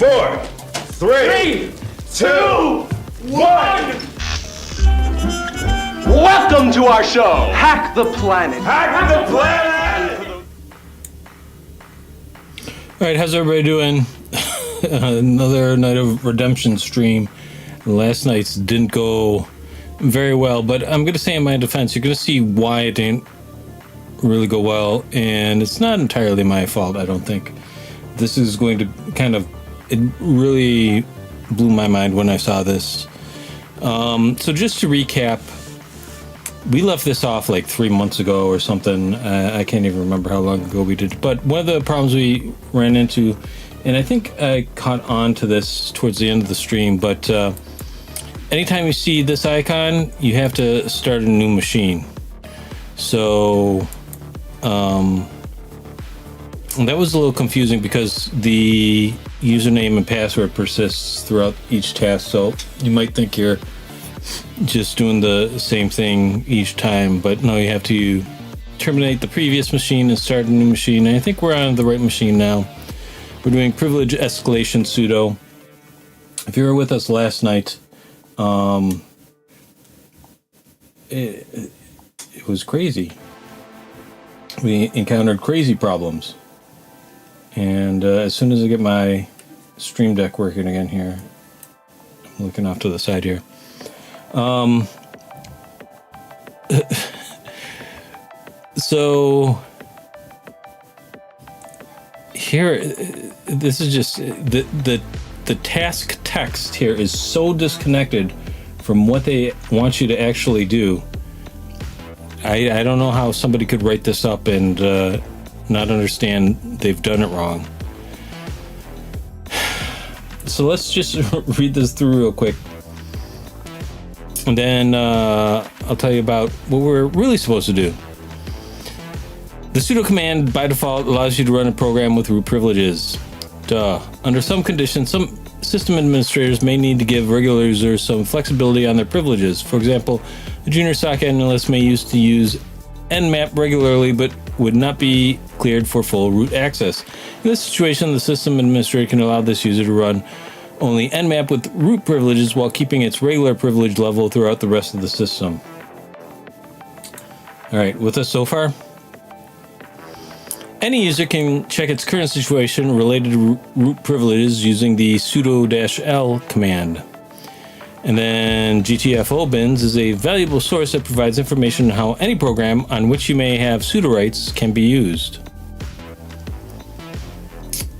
4, 3, 2, 1. Welcome to our show, Hack the Planet. Hack the planet! All right, how's everybody doing? Another night of redemption stream. Last night's didn't go very well, but I'm going to say in my defense, you're going to see why it didn't really go well, and it's not entirely my fault, I don't think. This is going to kind of, it really blew my mind when I saw this. So just to recap, we left this off like 3 months ago or something. I can't even remember how long ago we did. But one of the problems we ran into, and I think I caught on to this towards the end of the stream, but anytime you see this icon, you have to start a new machine. So that was a little confusing because the username and password persists throughout each task. So you might think you're just doing the same thing each time, but no, you have to terminate the previous machine and start a new machine. And I think we're on the right machine now. We're doing privilege escalation sudo. If you were with us last night, it was crazy. We encountered crazy problems. And as soon as I get my Stream Deck working again here, I'm looking off to the side here. So here, this is just the task text here is so disconnected from what they want you to actually do. I don't know how somebody could write this up and not understand they've done it wrong. So let's just read this through real quick. And then I'll tell you about what we're really supposed to do. The sudo command by default allows you to run a program with root privileges. Under some conditions, some system administrators may need to give regular users some flexibility on their privileges. For example, a junior SOC analyst may used to use nmap regularly, but would not be cleared for full root access. In this situation, the system administrator can allow this user to run only nmap with root privileges while keeping its regular privilege level throughout the rest of the system. All right, with us so far? Any user can check its current situation related to root privileges using the sudo-l command. And then GTFO bins is a valuable source that provides information on how any program on which you may have sudo rights can be used.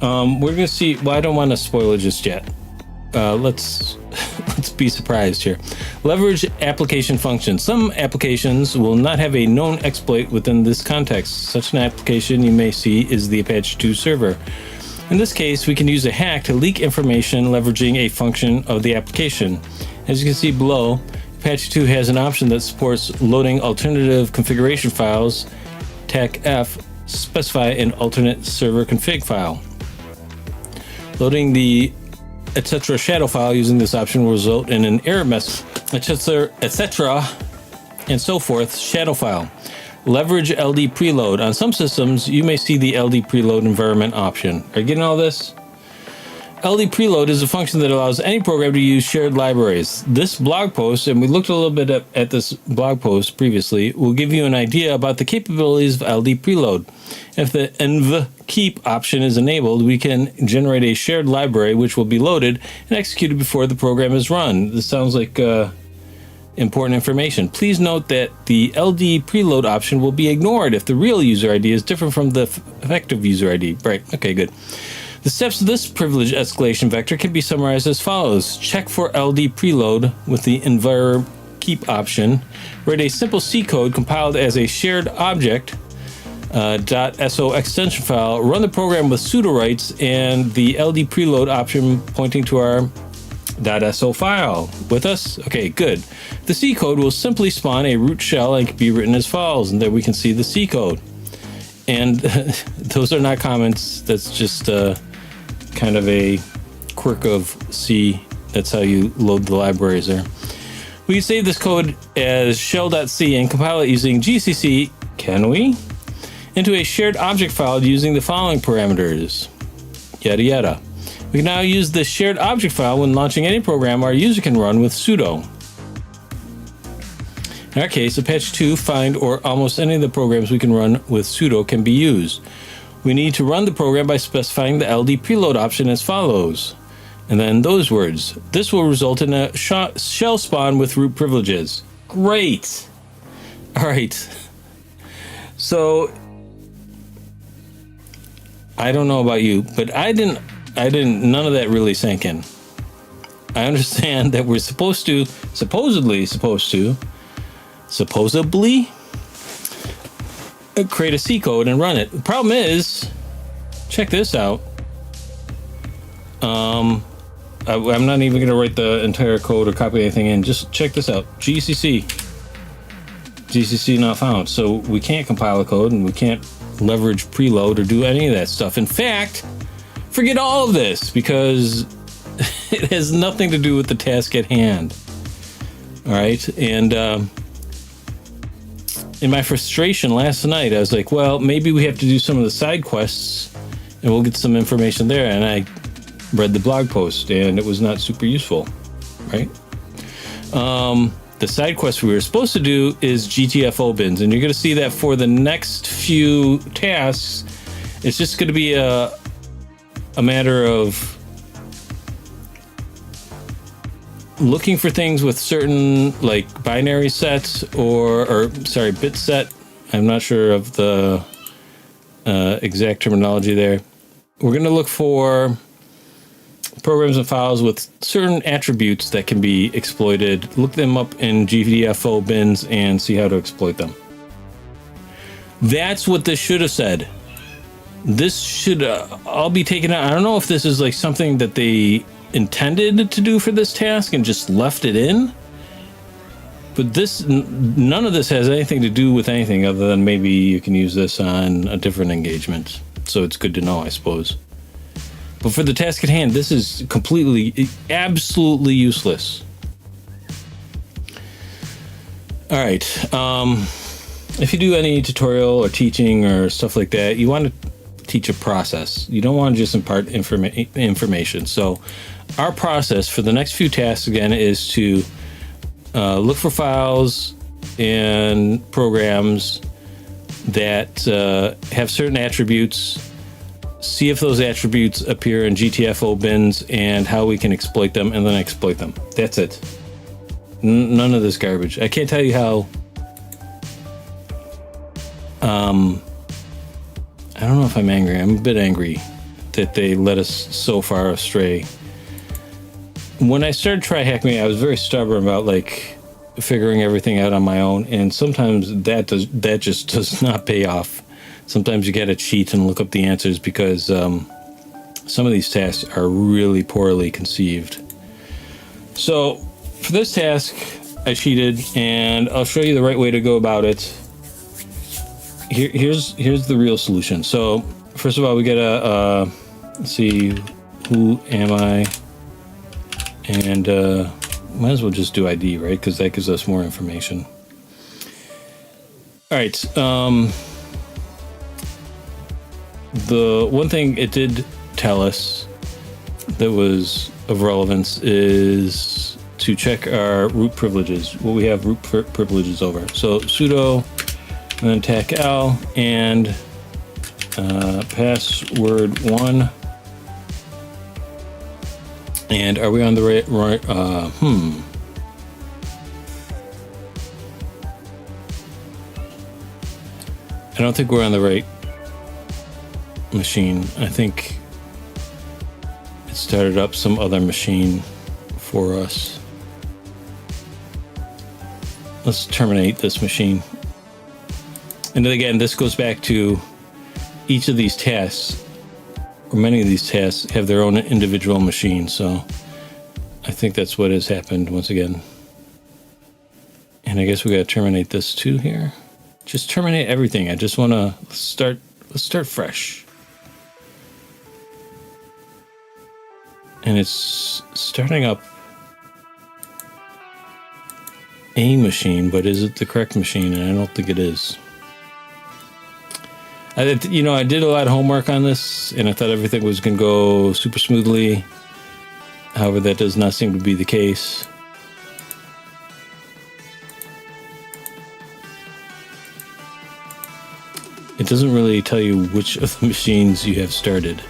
We're going to see, well, I don't want to spoil it just yet. Let's be surprised here. Leverage application functions. Some applications will not have a known exploit within this context. Such an application you may see is the Apache 2 server. In this case, we can use a hack to leak information leveraging a function of the application. As you can see below, Apache 2 has an option that supports loading alternative configuration files. TAC-F specify an alternate server config file. Loading the etc. shadow file using this option will result in an error message, etc. and so forth shadow file. Leverage LD preload. On some systems, you may see the LD preload environment option. Are you getting all this? LD preload is a function that allows any program to use shared libraries. This blog post, and we looked a little bit at this blog post previously, will give you an idea about the capabilities of LD preload. If the env keep option is enabled, we can generate a shared library which will be loaded and executed before the program is run. This sounds like important information. Please note that the LD preload option will be ignored if the real user ID is different from the effective user ID. Right, okay, good. The steps of this privilege escalation vector can be summarized as follows. Check for LD preload with the env keep option. Write a simple C code compiled as a shared object .so extension file. Run the program with sudo rights and the LD preload option pointing to our .so file. With us? Okay, good. The C code will simply spawn a root shell and can be written as follows, and then we can see the C code. And those are not comments. That's just kind of a quirk of C. That's how you load the libraries there. We can save this code as shell.c and compile it using GCC, can we? Into a shared object file using the following parameters. Yada yada. We can now use the shared object file when launching any program our user can run with sudo. In our case, Apache 2, Find, or almost any of the programs we can run with sudo can be used. We need to run the program by specifying the LD preload option as follows. And then those words. This will result in a shell spawn with root privileges. Great. All right. So I don't know about you, but none of that really sank in. I understand that we're supposedly create a C code and run it. The problem is, check this out. I'm not even going to write the entire code or copy anything in. Just check this out. GCC not found. So we can't compile a code and we can't leverage preload or do any of that stuff. In fact, forget all of this because it has nothing to do with the task at hand. All right. And in my frustration last night, I was like, well, maybe we have to do some of the side quests and we'll get some information there. And I read the blog post and it was not super useful, right? The side quest we were supposed to do is GTFO bins, and you're going to see that for the next few tasks, it's just going to be a matter of looking for things with certain like binary sets or bit set. I'm not sure of the exact terminology there. We're going to look for programs and files with certain attributes that can be exploited. Look them up in GTFO bins and see how to exploit them. That's what this should have said. This should all be taken out. I don't know if this is like something that they intended to do for this task and just left it in. But none of this has anything to do with anything other than maybe you can use this on a different engagement. So it's good to know, I suppose. But for the task at hand, this is absolutely useless. All right. If you do any tutorial or teaching or stuff like that, you want to teach a process. You don't want to just impart information. So our process for the next few tasks, again, is to look for files and programs that have certain attributes, see if those attributes appear in GTFO bins and how we can exploit them, and then exploit them. That's it. None of this garbage. I can't tell you how I don't know if I'm angry. I'm a bit angry that they led us so far astray. When I started Try Hack Me, I was very stubborn about like figuring everything out on my own, and sometimes that just does not pay off. Sometimes you gotta cheat and look up the answers because some of these tasks are really poorly conceived. So for this task, I cheated, and I'll show you the right way to go about it. Here's the real solution. So first of all, we gotta see who am I, and might as well just do ID, right? Because that gives us more information. All right. The one thing it did tell us that was of relevance is to check our root privileges, what we have root privileges over. So sudo and then tac l and password 1. And are we on the right I don't think we're on the right machine. I think it started up some other machine for us. Let's terminate this machine. And then again, this goes back to each of these tasks, or many of these tasks have their own individual machine. So I think that's what has happened once again. And I guess we got to terminate this too here. Just terminate everything. I just want to let's start fresh. And it's starting up a machine, but is it the correct machine? And I don't think it is. I did a lot of homework on this, and I thought everything was going to go super smoothly. However, that does not seem to be the case. It doesn't really tell you which of the machines you have started.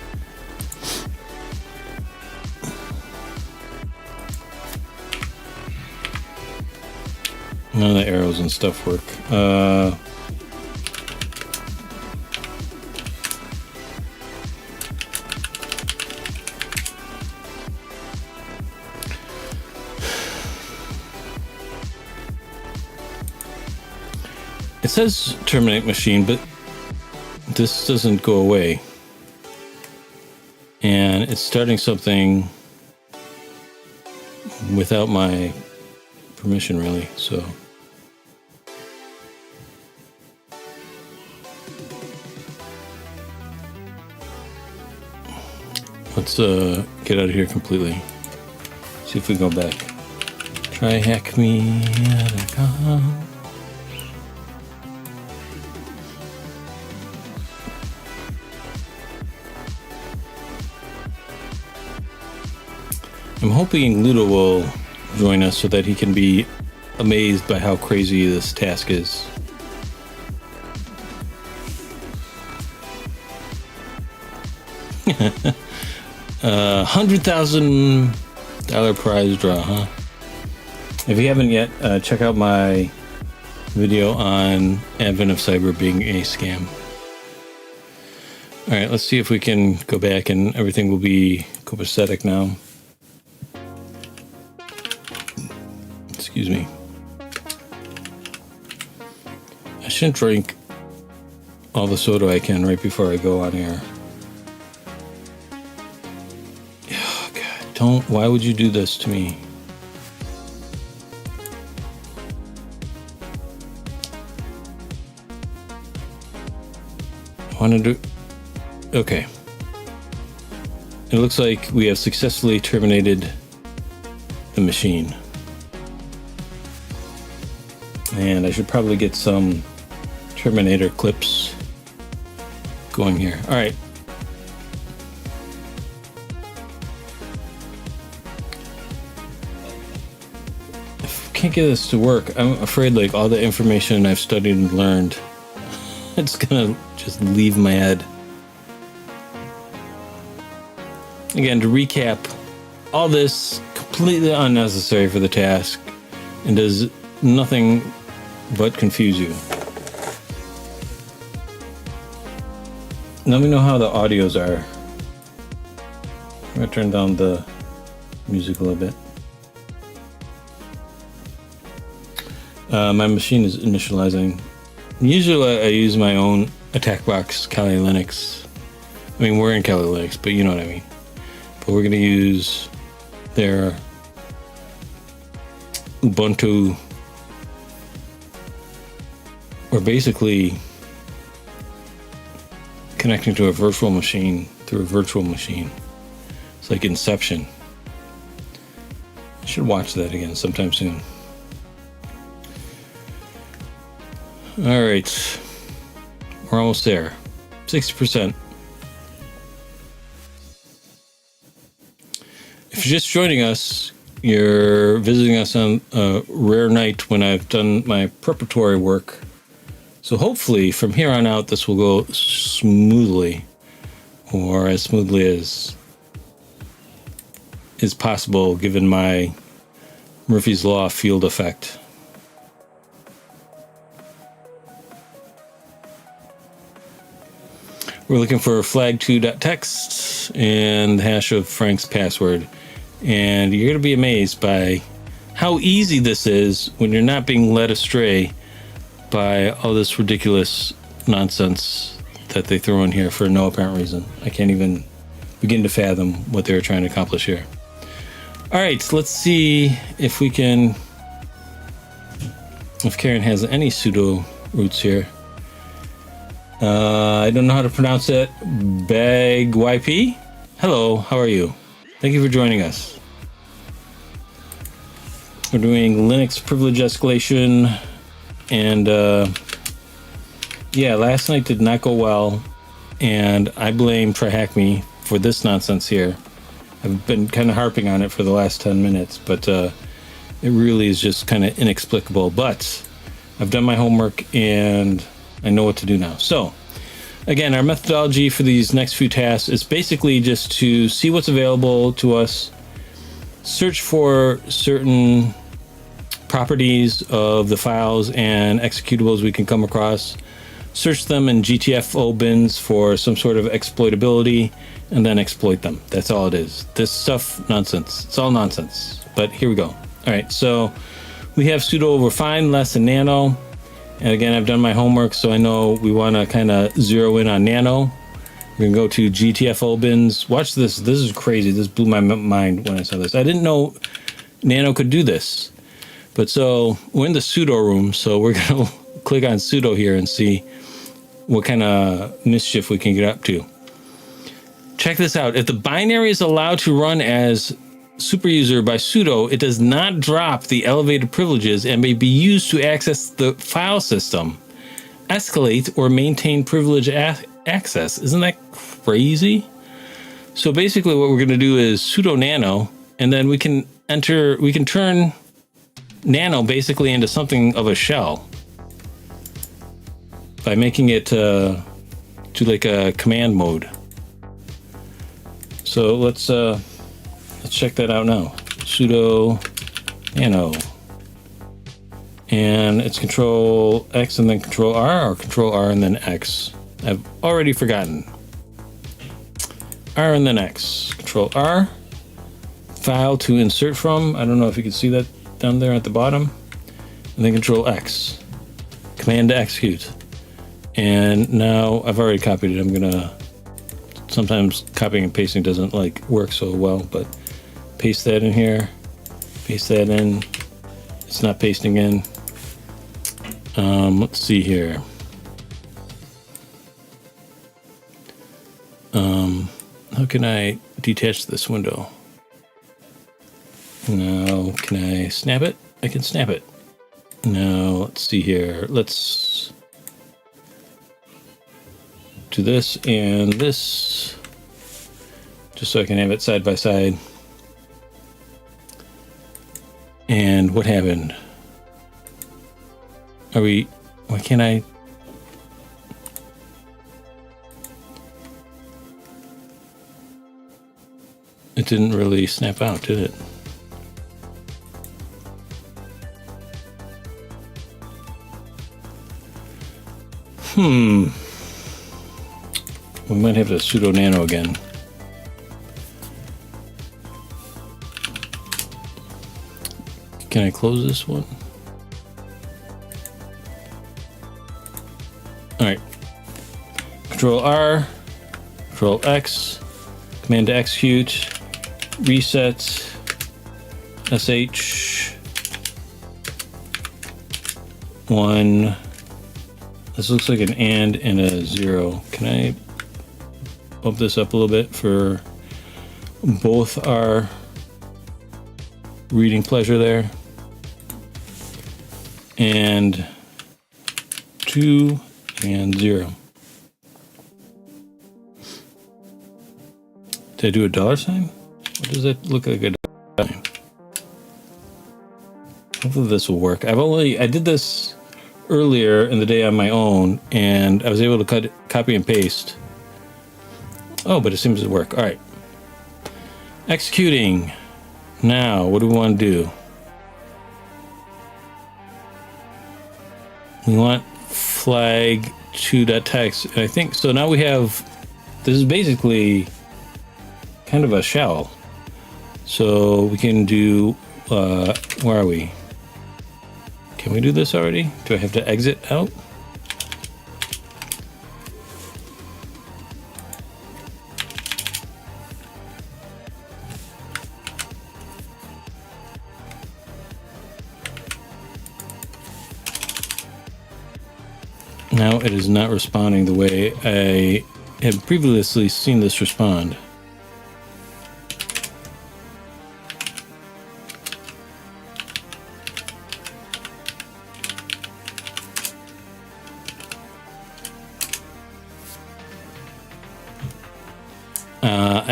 None of the arrows and stuff work. It says terminate machine, but this doesn't go away. And it's starting something without my permission, really, so. Let's get out of here completely. See if we go back. Try hackme.com. I'm hoping Ludo will join us so that he can be amazed by how crazy this task is. $100,000 prize draw, huh? If you haven't yet, check out my video on Advent of Cyber being a scam. All right, let's see if we can go back and everything will be copacetic now. Excuse me. I shouldn't drink all the soda I can right before I go on air. Oh, God, don't. Why would you do this to me? I want to do. Okay. It looks like we have successfully terminated the machine. And I should probably get some Terminator clips going here. All right. If I can't get this to work, I'm afraid like all the information I've studied and learned, it's gonna just leave my head. Again, to recap, all this completely unnecessary for the task and does nothing but confuse you. Let me know how the audios are. I'm gonna turn down the music a little bit. My machine is initializing. Usually I use my own attack box, Kali Linux. I mean, we're in Kali Linux, but you know what I mean. But we're gonna use their Ubuntu. We're basically connecting to a virtual machine through a virtual machine. It's like Inception. I should watch that again sometime soon. All right. We're almost there. 60%. If you're just joining us, you're visiting us on a rare night when I've done my preparatory work. So hopefully from here on out, this will go smoothly, or as smoothly as is possible given my Murphy's Law field effect. We're looking for flag2.txt and the hash of Frank's password. And you're going to be amazed by how easy this is when you're not being led astray by all this ridiculous nonsense that they throw in here for no apparent reason. I can't even begin to fathom what they were trying to accomplish here. All right, let's see if we can, if Karen has any pseudo roots here. I don't know how to pronounce it. Bag YP. Hello, how are you? Thank you for joining us. We're doing Linux privilege escalation and yeah, last night did not go well, and I blame TryHackMe for this nonsense here. I've been kind of harping on it for the last 10 minutes, but it really is just kind of inexplicable. But I've done my homework, and I know what to do now. So, again, our methodology for these next few tasks is basically just to see what's available to us, search for certain properties of the files and executables we can come across, search them in GTFO bins for some sort of exploitability, and then exploit them. That's all it is. This stuff, nonsense. It's all nonsense. But here we go. All right, so we have sudo over find less than nano. And again, I've done my homework, so I know we want to kind of zero in on nano. We're going to go to GTFO bins. Watch this. This is crazy. This blew my mind when I saw this. I didn't know nano could do this. But so we're in the sudo room, so we're going to click on sudo here and see what kind of mischief we can get up to. Check this out. If the binary is allowed to run as superuser by sudo, it does not drop the elevated privileges and may be used to access the file system, escalate, or maintain privilege access. Isn't that crazy? So basically what we're going to do is sudo nano, and then we can turn nano basically into something of a shell by making it to like a command mode. So let's check that out now. Sudo nano, and it's Control X and then Control R, or Control R and then X. I've already forgotten. R and then X. Control R. File to insert from. I don't know if you can see that down there at the bottom. And then Control X. Command to execute. And now I've already copied it. I'm gonna, sometimes copying and pasting doesn't like work so well, but paste that in here, paste that in. It's not pasting in. Let's see here. How can I detach this window? Now, can I snap it? I can snap it. Now, let's see here. Let's do this and this, just so I can have it side by side. And what happened? Why can't I? It didn't really snap out, did it? We might have to sudo nano again. Can I close this one? All right. Control R, Control X, Command to execute, reset, SH, 1. This looks like an and a 0. Can I bump this up a little bit for both our reading pleasure there? And 2 and 0. Did I do a dollar sign? What does that look like, a dollar sign? Hopefully this will work. I did this earlier in the day on my own, and I was able to copy and paste. Oh, but it seems to work. All right. Executing. Now, what do we want to do? We want flag to.text. And I think, so now we have, this is basically kind of a shell. So we can do, where are we? Can we do this already? Do I have to exit out? Now it is not responding the way I had previously seen this respond.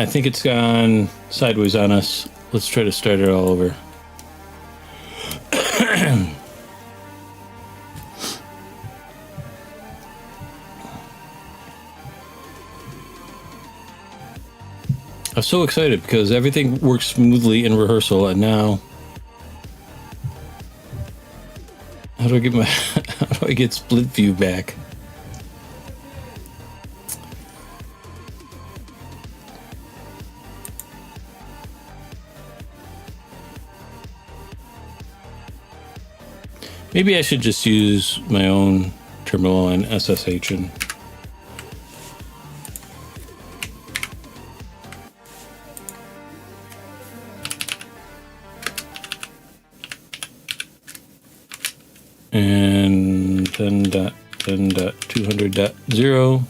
I think it's gone sideways on us. Let's try to start it all over. I was so excited because everything works smoothly in rehearsal, and now how do I get my how do I get split view back? Maybe I should just use my own terminal and SSH and and 10.10.200.0.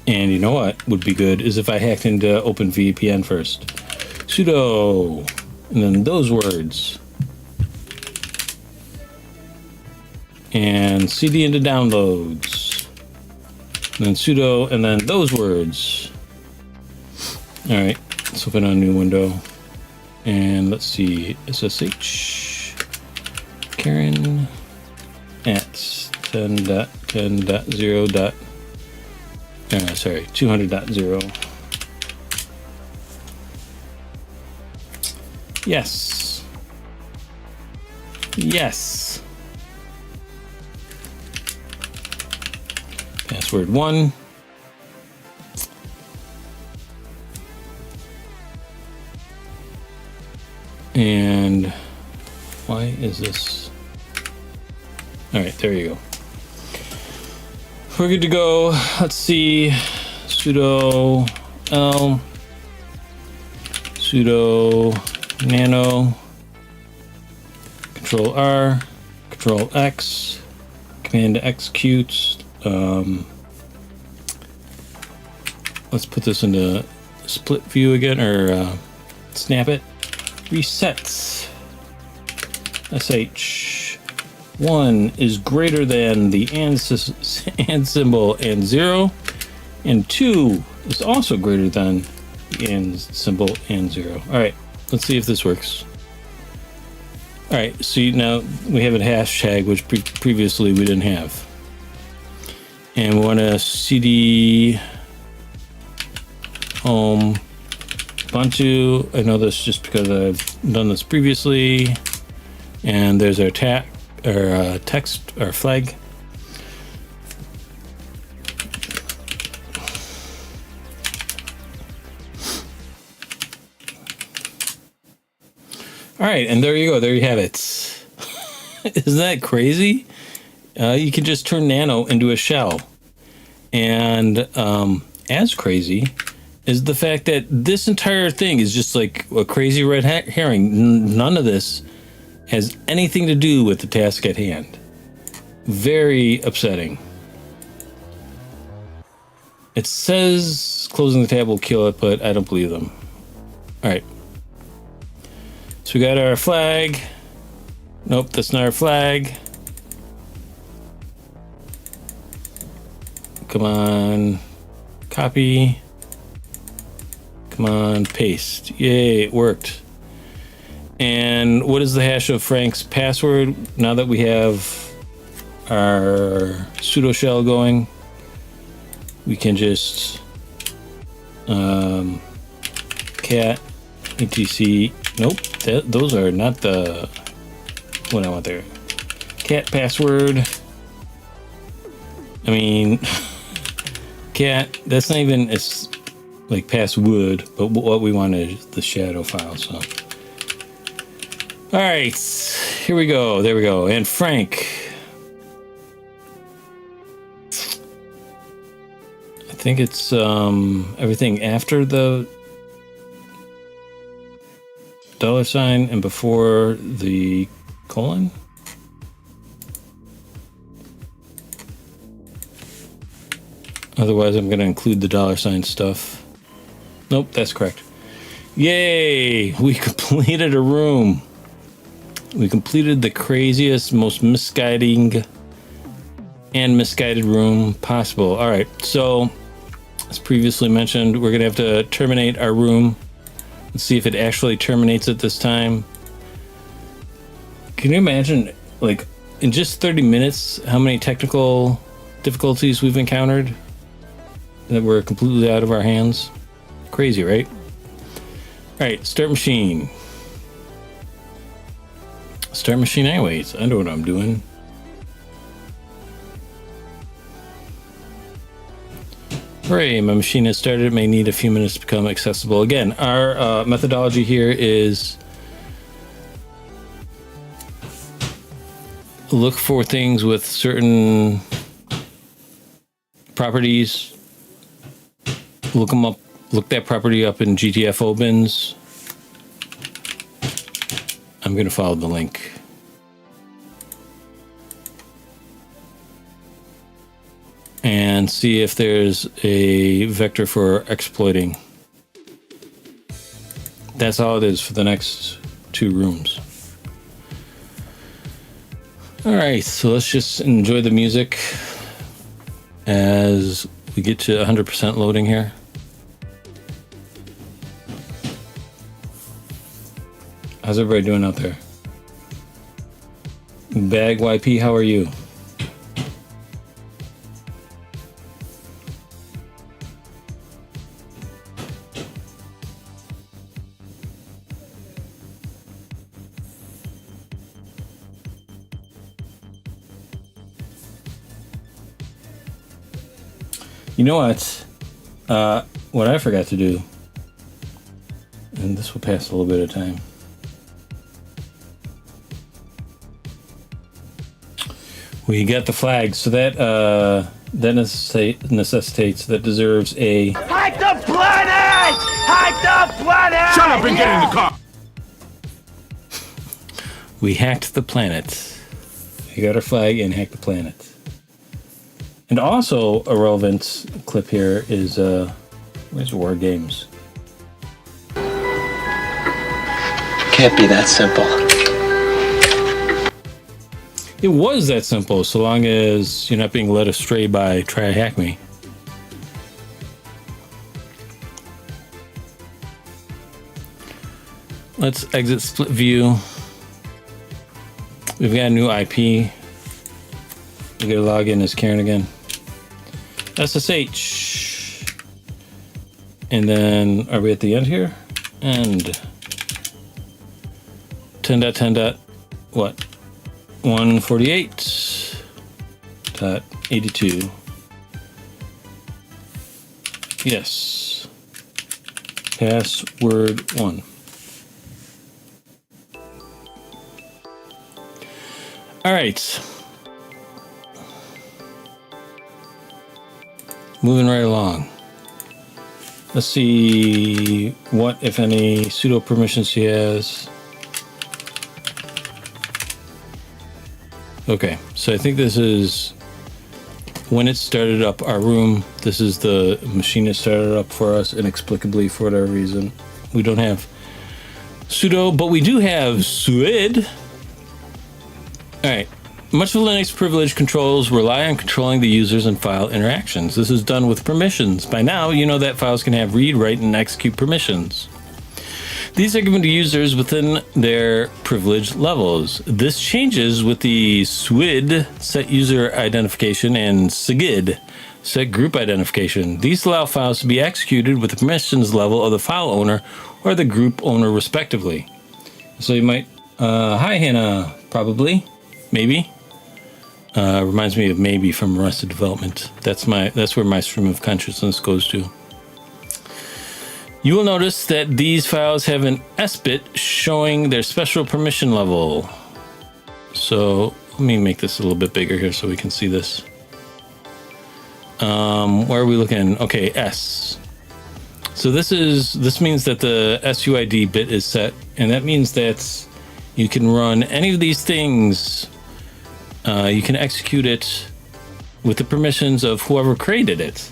And you know what would be good is if I hacked into OpenVPN first. Sudo, and then those words. And CD into downloads. And then sudo, and then those words. All right, let's open a new window. And let's see, SSH Karen at 10.10.0. Sorry, 200.0. Yes. Yes. Password 1. And why is this? All right, there you go. We're good to go. Let's see. Sudo L, sudo nano, Control R, Control X, Command to execute. Let's put this into split view again, or snap it. Resets. SH. 1 is greater than the and symbol and 0, and 2 is also greater than the and symbol and 0. All right, let's see if this works. All right, see, now we have a hashtag, which previously we didn't have. And we want to cd home Ubuntu. I know this just because I've done this previously. And there's our text, our flag. All right, and there you go. There you have it. Isn't that crazy? You can just turn Nano into a shell. And as crazy is the fact that this entire thing is just like a crazy red herring. None of this has anything to do with the task at hand. Very upsetting. It says closing the tab will kill it, but I don't believe them. All right. So we got our flag. Nope, that's not our flag. Come on, copy. Come on, paste. Yay, it worked. And what is the hash of Frank's password? Now that we have our sudo shell going, we can just cat etc. Nope, those are not the what I want there. Cat password. I mean, cat. That's not even. It's like password, but what we want is the shadow file. So, all right, here we go. There we go. And Frank. I think it's everything after the $sign and before the colon. Otherwise, I'm going to include the $sign stuff. Nope, that's correct. Yay! We completed a room. We completed the craziest, most misguiding and misguided room possible. All right, so as previously mentioned, we're gonna have to terminate our room. Let's see if it actually terminates it this time. Can you imagine, like, in just 30 minutes, how many technical difficulties we've encountered that were completely out of our hands? Crazy, right? All right, start machine. Start machine anyways. I know what I'm doing. Hooray, my machine has started. It may need a few minutes to become accessible. Again, our methodology here is look for things with certain properties. Look them up. Look that property up in GTFO bins. I'm going to follow the link. And see if there's a vector for exploiting. That's all it is for the next 2 rooms. All right, so let's just enjoy the music as we get to 100% loading here. How's everybody doing out there? Bag YP, how are you? You know what I forgot to do, and this will pass a little bit of time. We got the flag, so that necessitates, that deserves a... Hack the planet! Hack the planet! Shut up and get in the car! We hacked the planet. We got our flag and hacked the planet. And also a relevant clip here is, where's War Games? Can't be that simple. It was that simple, so long as you're not being led astray by Try Hack Me. Let's exit split view. We've got a new IP. We gotta log in as Karen again. SSH. And then, are we at the end here? End. 10.10. What? 148.82. Yes. Password 1. All right. Moving right along. Let's see what, if any, sudo permissions he has. Okay, so I think this is when it started up our room. This is the machine that started up for us inexplicably for whatever reason. We don't have sudo, but we do have suid. All right. Much of Linux privilege controls rely on controlling the users and file interactions. This is done with permissions. By now, you know that files can have read, write, and execute permissions. These are given to users within their privilege levels. This changes with the SWID, set user identification, and SIGID, set group identification. These allow files to be executed with the permissions level of the file owner or the group owner respectively. So you might, hi Hannah, probably, maybe. Reminds me of maybe from Arrested Development. That's where my stream of consciousness goes to. You will notice that these files have an SBIT showing their special permission level. So let me make this a little bit bigger here so we can see this. Where are we looking? Okay, S. So this means that the SUID bit is set, and that means that you can run any of these things. You can execute it with the permissions of whoever created it.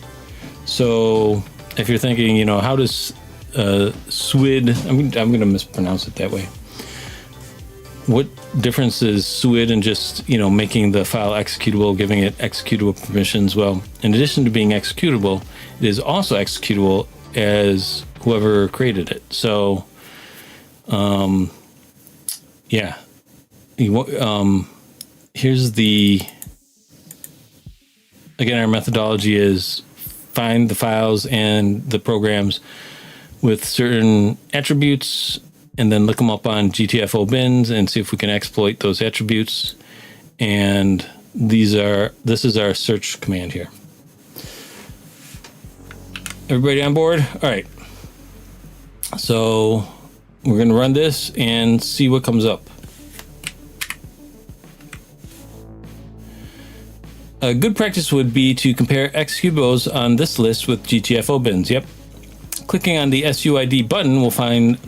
So if you're thinking, you know, how does SWID, I'm going to mispronounce it that way. what difference is SUID and just, making the file executable, giving it executable permissions? Well, in addition to being executable, it is also executable as whoever created it. So, yeah. Here's again, our methodology is find the files and the programs with certain attributes, and then look them up on GTFO bins and see if we can exploit those attributes. And this is our search command here. Everybody on board? All right. So we're going to run this and see what comes up. A good practice would be to compare executables on this list with GTFO bins. Yep. Clicking on the SUID button will find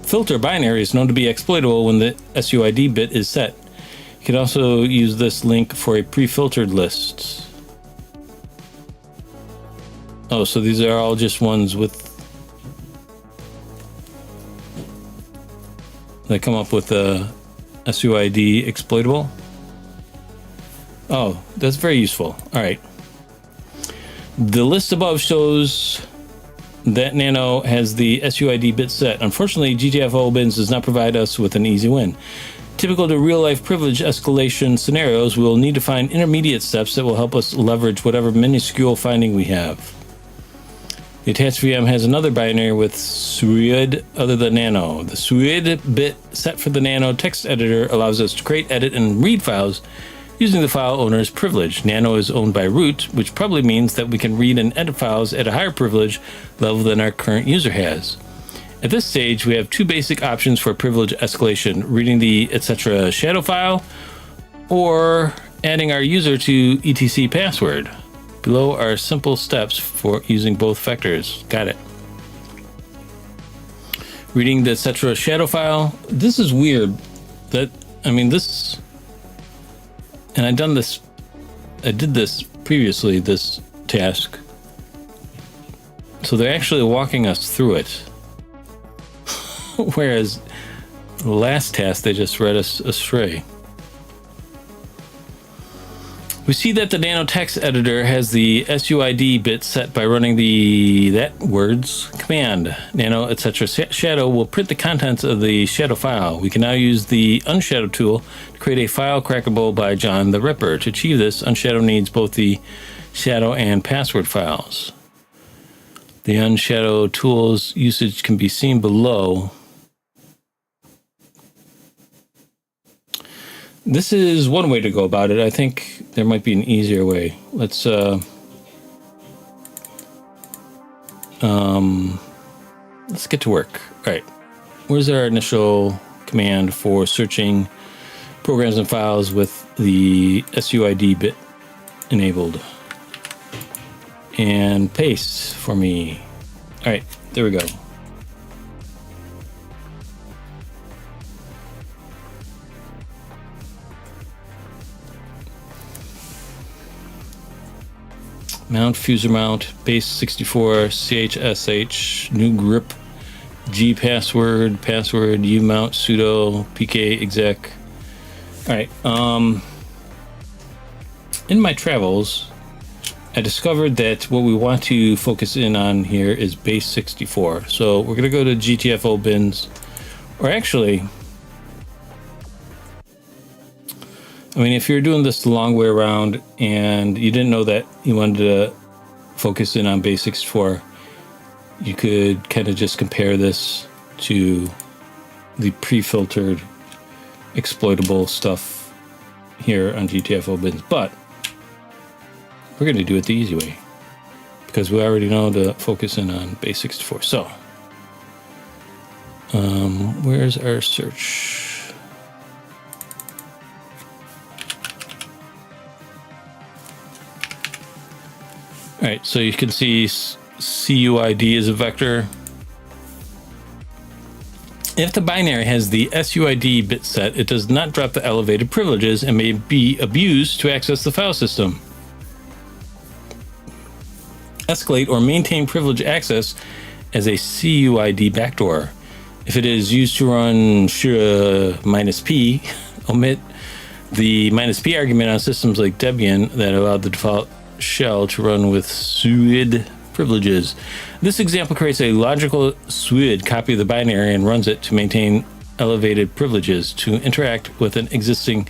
filter binaries known to be exploitable when the SUID bit is set. You can also use this link for a pre-filtered list. Oh, so these are all just ones that come up with a SUID exploitable. Oh, that's very useful. All right. The list above shows that Nano has the SUID bit set. Unfortunately, GTFO bins does not provide us with an easy win. Typical to real-life privilege escalation scenarios, we will need to find intermediate steps that will help us leverage whatever minuscule finding we have. The attached VM has another binary with SUID other than Nano. The SUID bit set for the Nano text editor allows us to create, edit, and read files using the file owner's privilege. Nano is owned by root, which probably means that we can read and edit files at a higher privilege level than our current user has. At this stage, we have two basic options for privilege escalation: reading the etc. shadow file, or adding our user to etc password. Below are simple steps for using both vectors. Got it. Reading the etc. shadow file. This is weird. And I did this previously, this task. So they're actually walking us through it. Whereas the last task, they just read us astray. We see that the Nano text editor has the SUID bit set by running that words command. Nano etc. shadow will print the contents of the shadow file. We can now use the unshadow tool to create a file crackable by John the Ripper. To achieve this, unshadow needs both the shadow and password files. The unshadow tool's usage can be seen below. This is one way to go about it. I think there might be an easier way. Let's get to work. All right. Where's our initial command for searching programs and files with the SUID bit enabled? And paste for me. All right, there we go. Mount, fuser mount, base 64, CHSH, new grip, G password, U mount, sudo, PK exec. All right. In my travels, I discovered that what we want to focus in on here is base 64. So we're going to go to GTFO bins, or actually, if you're doing this the long way around and you didn't know that you wanted to focus in on base 64, you could kind of just compare this to the pre-filtered exploitable stuff here on GTFO bins. But we're going to do it the easy way because we already know to focus in on base 64. So, where's our search? All right, so you can see CUID is a vector. If the binary has the SUID bit set, it does not drop the elevated privileges and may be abused to access the file system. Escalate or maintain privilege access as a CUID backdoor. If it is used to run sure -p, omit the -p argument on systems like Debian that allow the default shell to run with suid privileges. This example creates a logical suid copy of the binary and runs it to maintain elevated privileges. To interact with an existing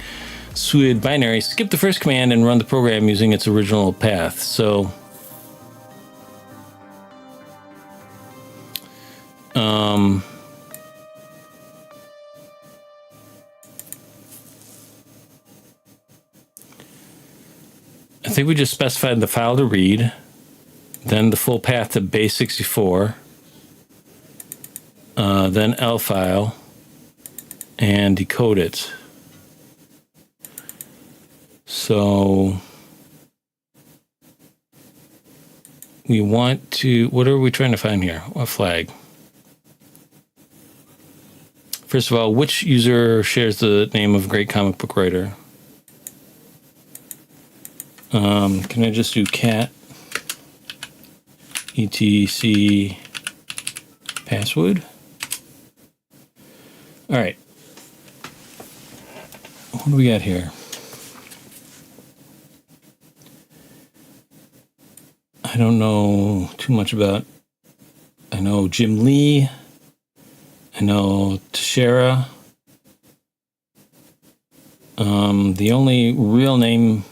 suid binary, skip the first command and run the program using its original path. So I think we just specified the file to read, then the full path to base64, then L file, and decode it. So we want to, what are we trying to find here? What flag? First of all, which user shares the name of great comic book writer? Can I just do cat etc password? All right. What do we got here? I don't know too much about. I know Jim Lee. I know Teixeira. The only real name,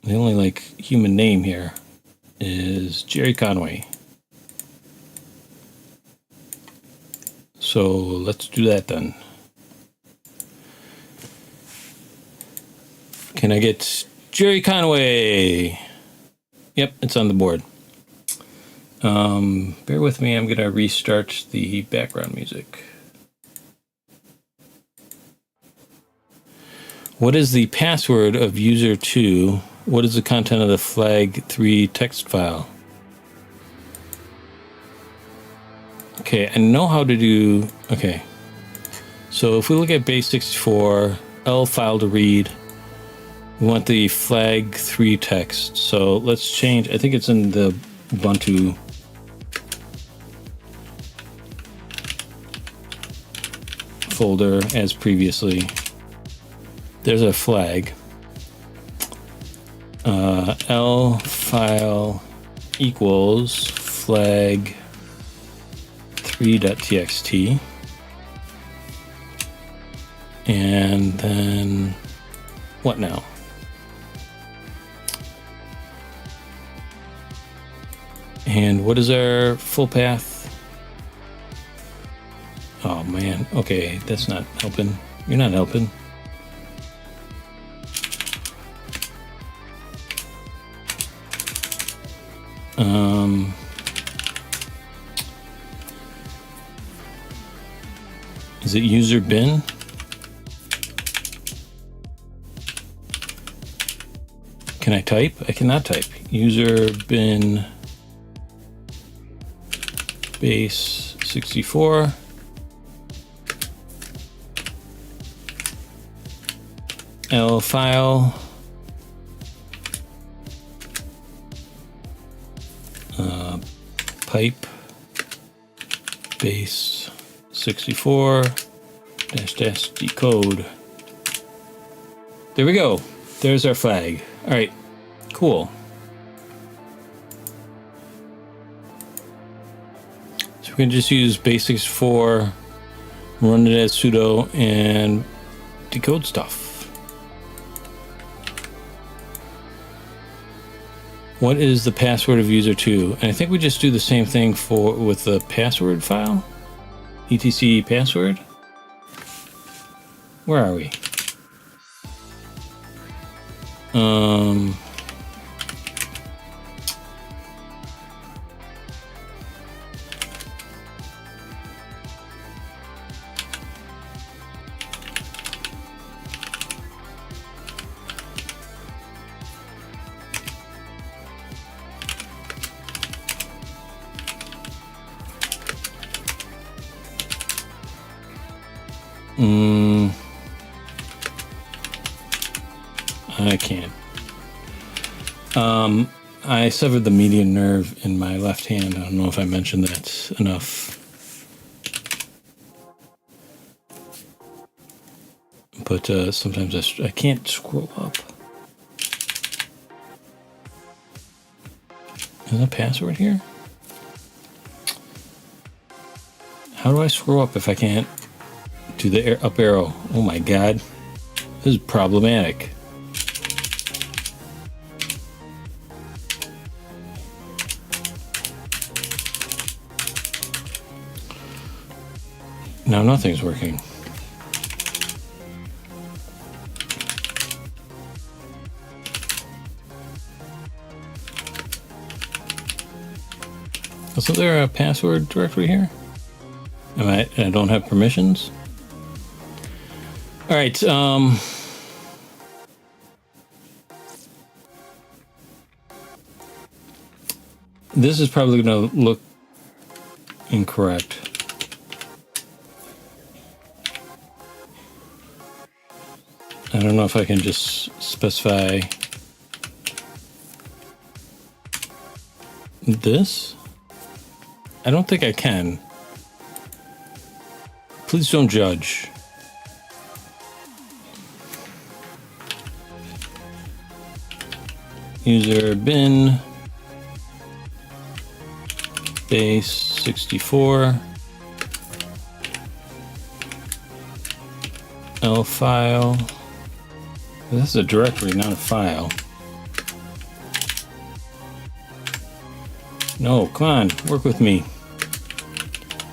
the only like human name here is Jerry Conway. So let's do that then. Can I get Jerry Conway? Yep, it's on the board. Bear with me, I'm gonna restart the background music. What is the password of user 2? What is the content of the flag 3 text file? Okay, I know how to do, okay. So if we look at base64, L file to read, we want the flag 3 text. So let's change, I think it's in the Ubuntu folder as previously. There's a flag. L file equals flag 3.txt. And then what now? And what is our full path? Oh man, okay, that's not helping. You're not helping. Is it user bin? Can I type? I cannot type. User bin base 64. L file. Pipe base 64 dash decode. There we go. There's our flag. All right, cool. So we can just use base64, run it as sudo, and decode stuff. What is the password of user 2? And I think we just do the same thing with the password file. etc password. Where are we? I can't. I severed the median nerve in my left hand. I don't know if I mentioned that enough. But sometimes I can't scroll up. Is there a password here? How do I scroll up if I can't do the up arrow? Oh my god. This is problematic. Now nothing's working. Isn't there a password directory here? I don't have permissions? All right. This is probably going to look incorrect. I don't know if I can just specify this. I don't think I can. Please don't judge. User bin base 64 L file. This is a directory, not a file. No, come on, work with me.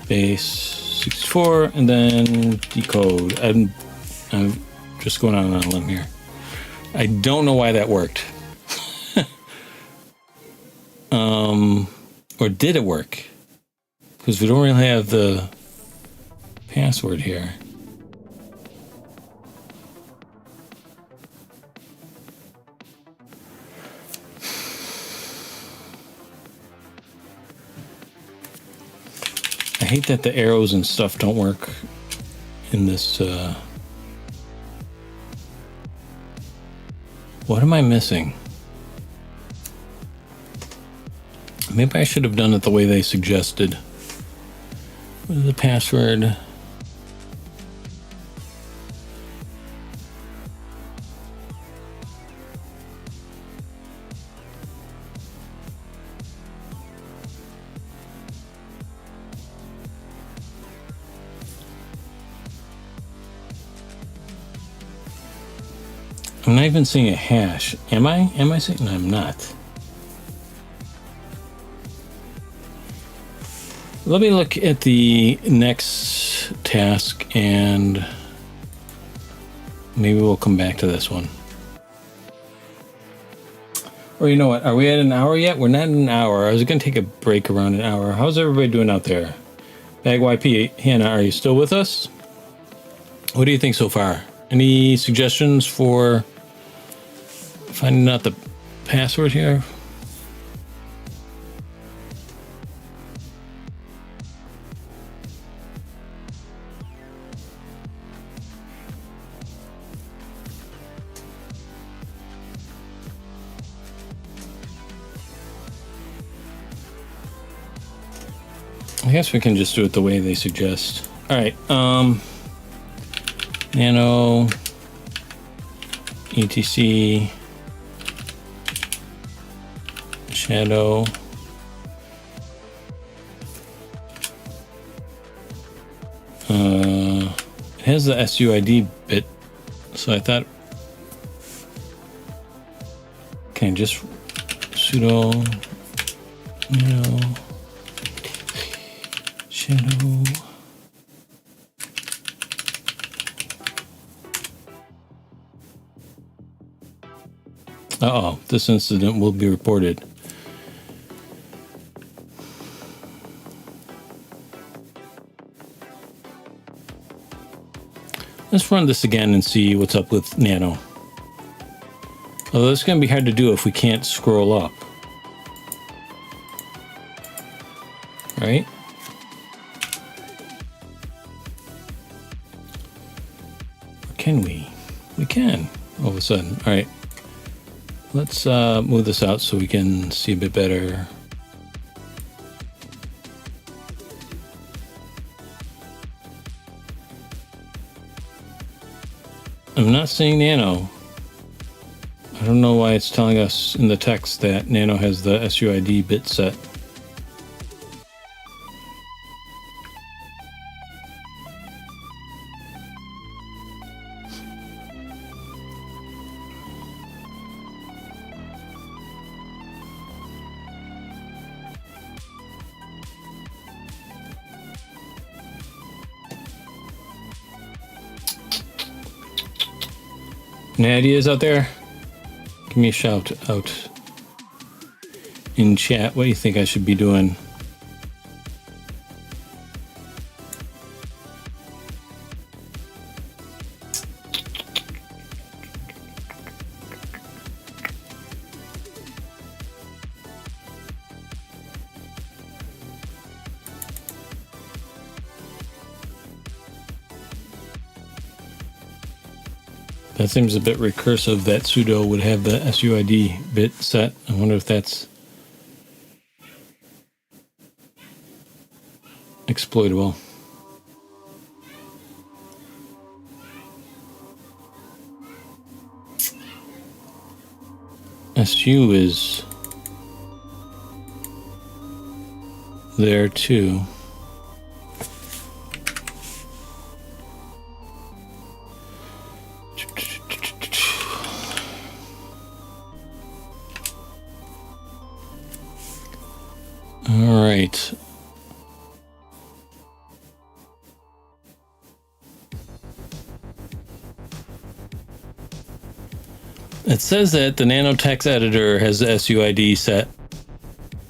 Base 64 and then decode. I'm just going on a limb here. I don't know why that worked. Or did it work? Because we don't really have the password here. I hate that the arrows and stuff don't work in this. What am I missing? Maybe I should have done it the way they suggested. What is the password? I'm not even seeing a hash. Am I? Am I seeing? No, I'm not. Let me look at the next task and maybe we'll come back to this one. Or you know what? Are we at an hour yet? We're not at an hour. I was going to take a break around an hour. How's everybody doing out there? Bag YP, Hannah, are you still with us? What do you think so far? Any suggestions for finding out the password here? I guess we can just do it the way they suggest. All right, nano etc shadow it has the SUID bit, so I thought, can I just sudo nano shadow uh-oh, this incident will be reported. Let's run this again and see what's up with Nano. Although it's going to be hard to do if we can't scroll up. Right? Or can we? We can, all of a sudden. All right. Let's move this out so we can see a bit better. I'm not seeing Nano. I don't know why it's telling us in the text that Nano has the SUID bit set. Any ideas out there? Give me a shout out in chat. What do you think I should be doing? That seems a bit recursive that sudo would have the SUID bit set. I wonder if that's exploitable. SU is there too. All right. It says that the Nano text editor has the SUID set,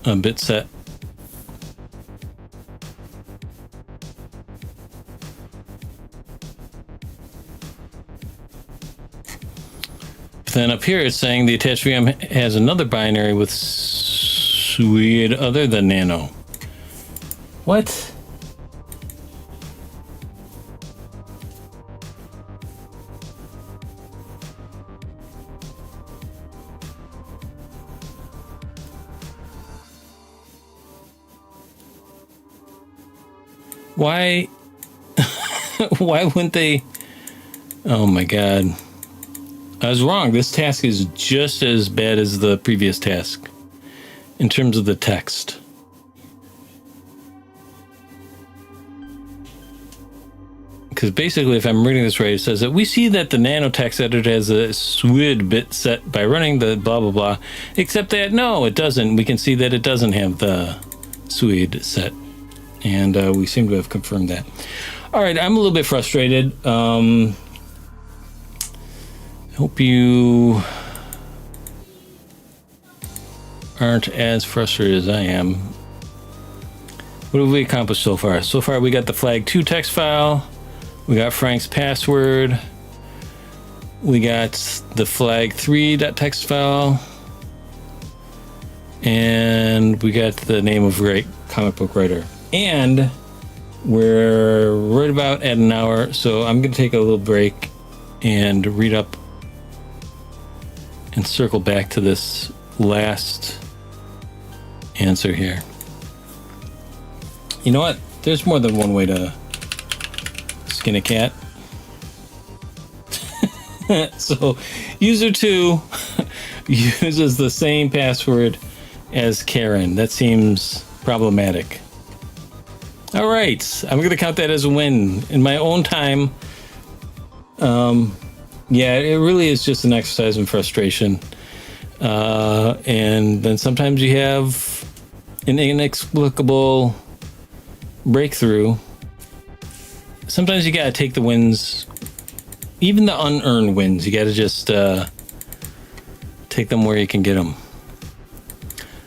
a bit set. But then up here it's saying the attached VM has another binary with SUID other than Nano. What? Why? Why wouldn't they? Oh my God. I was wrong. This task is just as bad as the previous task in terms of the text. Because basically, if I'm reading this right, it says that we see that the Nano text editor has a SUID bit set by running the blah, blah, blah. Except that, no, it doesn't. We can see that it doesn't have the SUID set. And we seem to have confirmed that. All right, I'm a little bit frustrated. Hope you aren't as frustrated as I am. What have we accomplished so far? So far, we got the flag2 text file. We got Frank's password. We got the flag3.txt file. And we got the name of comic book writer. And we're right about at an hour, so I'm going to take a little break and read up and circle back to this last answer here. You know what? There's more than one way to skin a cat. So user 2 uses the same password as Karen. That seems problematic. All right, I'm going to count that as a win in my own time. Yeah, it really is just an exercise in frustration. And then sometimes you have an inexplicable breakthrough. Sometimes you got to take the wins, even the unearned wins. You got to just take them where you can get them.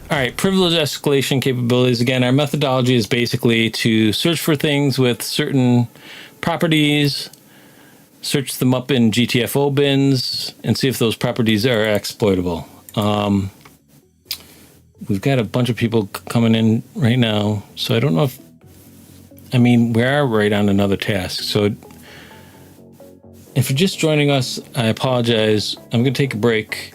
All right, privilege escalation capabilities. Again, our methodology is basically to search for things with certain properties, search them up in GTFO bins, and see if those properties are exploitable. We've got a bunch of people coming in right now, so I don't know if... I mean, we are right on another task, so if you're just joining us, I apologize. I'm going to take a break,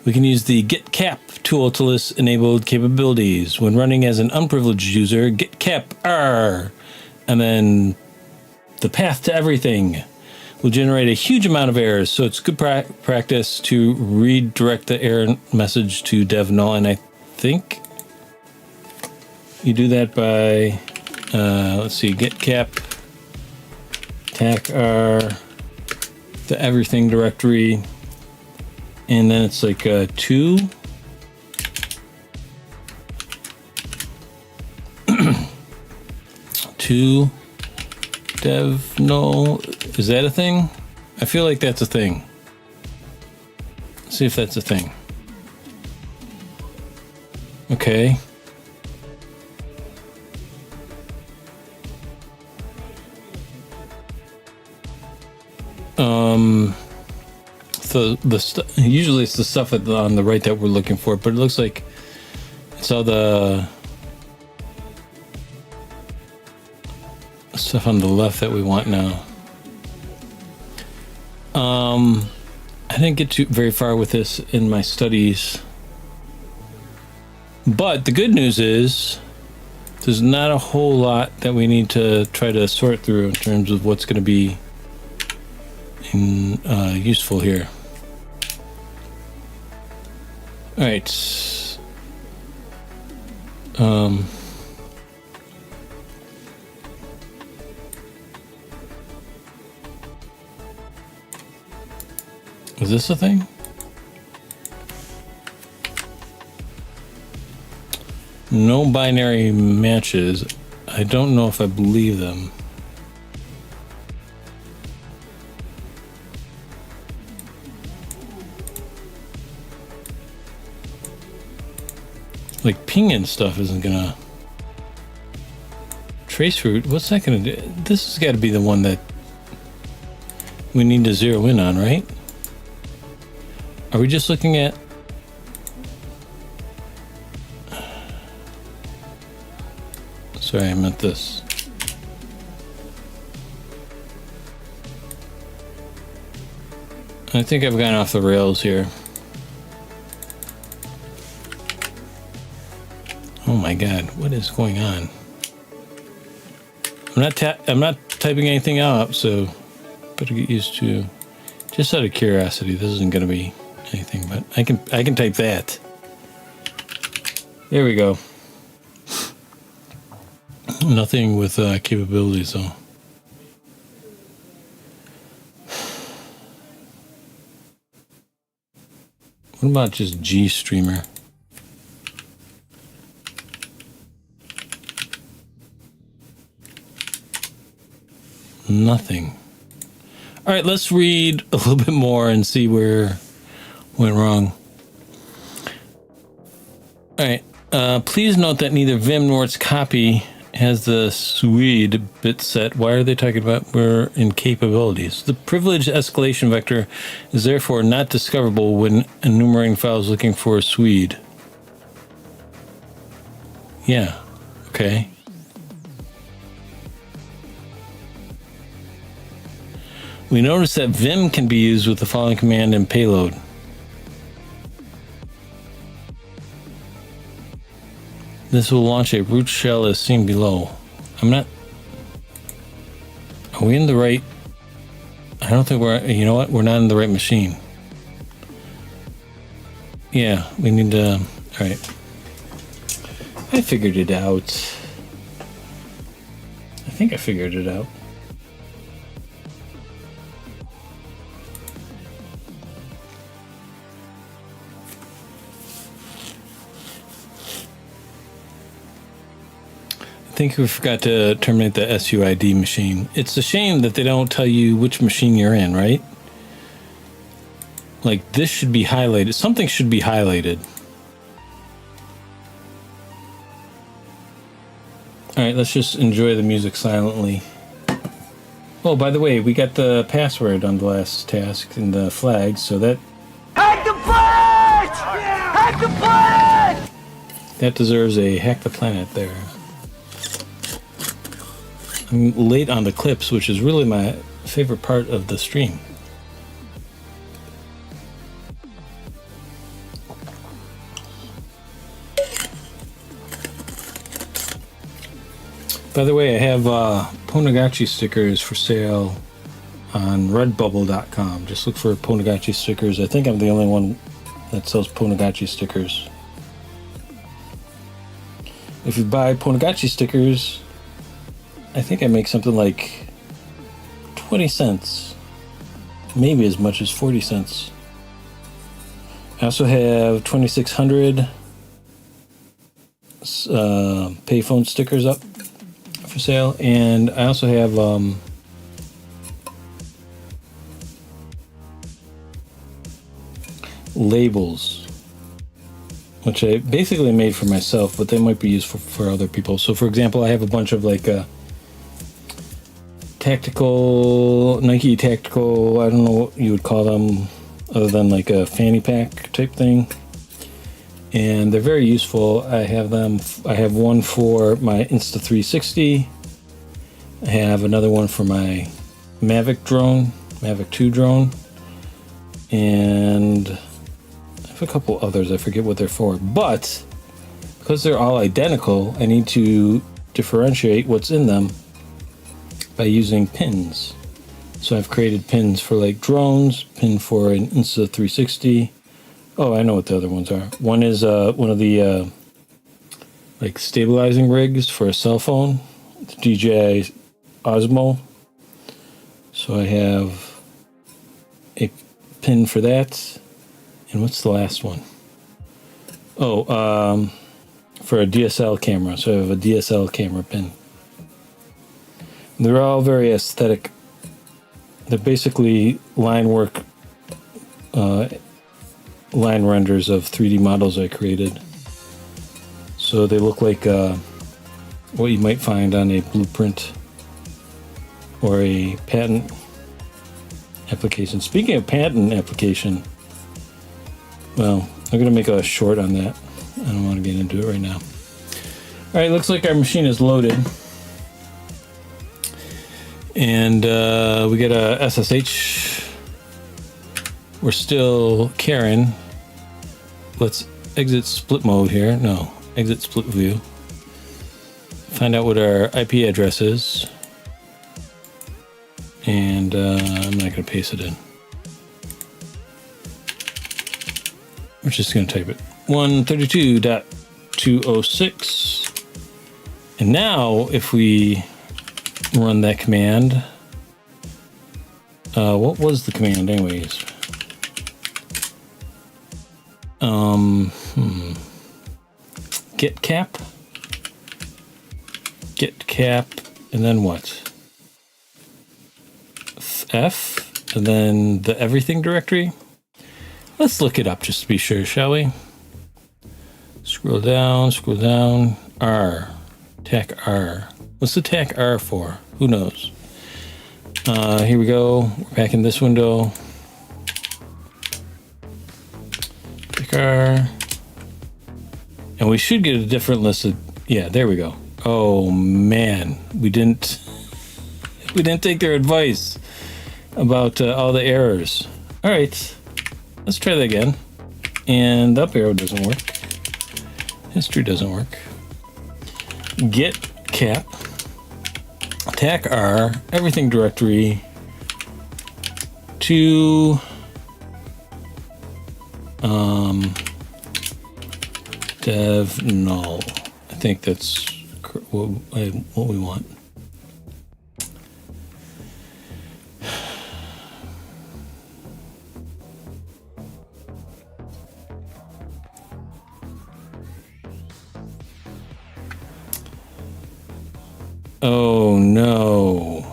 We can use the get cap tool to list enabled capabilities. When running as an unprivileged user, get cap R, and then the path to everything will generate a huge amount of errors. So it's good practice to redirect the error message to dev null. And I think you do that by, let's see, get cap tac R, the everything directory. And then it's like 2. Two dev null. Is that a thing? I feel like that's a thing. Let's see if that's a thing. Okay. So usually it's the stuff on the right that we're looking for, but it looks like it's all the stuff on the left that we want now. I didn't get too very far with this in my studies, but the good news is there's not a whole lot that we need to try to sort through in terms of what's going to be useful here. All right. Is this a thing? No binary matches. I don't know if I believe them. Like pinging stuff isn't gonna trace route. What's that gonna do? This has got to be the one that we need to zero in on, right? Are we just looking at? Sorry, I meant this. I think I've gone off the rails here. Oh my God, what is going on? I'm not typing anything out, so better get used to. Just out of curiosity, this isn't going to be anything, but I can type that. There we go. Nothing with capabilities though. What about just GStreamer? Nothing. All right, let's read a little bit more and see where went wrong. All right. Please note that neither Vim nor its copy has the Swede bit set. Why are they talking about we're in capabilities? The privileged escalation vector is therefore not discoverable when enumerating files looking for a Swede. Yeah. Okay. We notice that Vim can be used with the following command and payload. This will launch a root shell as seen below. Are we in the right? I don't think you know what? We're not in the right machine. Yeah, we need to, all right. I figured it out. I think I figured it out. I think we forgot to terminate the SUID machine. It's a shame that they don't tell you which machine you're in, right? Like this should be highlighted. Something should be highlighted. All right, let's just enjoy the music silently. Oh, by the way, we got the password on the last task in the flag, so that... Hack the planet! Hack the planet! That deserves a hack the planet there. I'm late on the clips, which is really my favorite part of the stream. By the way, I have Ponagachi stickers for sale on redbubble.com. Just look for Ponagachi stickers. I think I'm the only one that sells Ponagachi stickers. If you buy Ponagachi stickers, I think I make something like 20 cents. Maybe as much as 40 cents. I also have 2600 payphone stickers up for sale, and I also have labels, which I basically made for myself, but they might be useful for other people. So for example, I have a bunch of like Nike tactical, I don't know what you would call them other than like a fanny pack type thing, and they're very useful. I have one for my Insta360. I have another one for my Mavic 2 drone, and I have a couple others. I forget what they're for, but because they're all identical, I need to differentiate what's in them by using pins. So I've created pins for like drones, pin for an Insta360. Oh, I know what the other ones are. One is one of the like stabilizing rigs for a cell phone. It's DJI Osmo. So I have a pin for that. And what's the last one? Oh, for a DSL camera. So I have a DSL camera pin. They're all very aesthetic. They're basically line work, line renders of 3D models I created. So they look like what you might find on a blueprint or a patent application. Speaking of patent application, well, I'm going to make a short on that. I don't want to get into it right now. All right, looks like our machine is loaded. And we get a SSH. We're still Karen. Let's exit split mode here. No, exit split view. Find out what our IP address is. And I'm not going to paste it in. We're just going to type it. 132.206. And now if we run that command. What was the command anyways? Get cap, and then what? F, and then the everything directory. Let's look it up just to be sure, shall we? Scroll down, R, TAC R. What's the TAC R for? Who knows? Here we go. We're back in this window. TAC R. And we should get a different list of... Yeah, there we go. Oh, man. We didn't take their advice about all the errors. All right. Let's try that again. And the up arrow doesn't work. History doesn't work. Get cap. TAC R, everything directory to dev null. I think that's what we want. Oh no.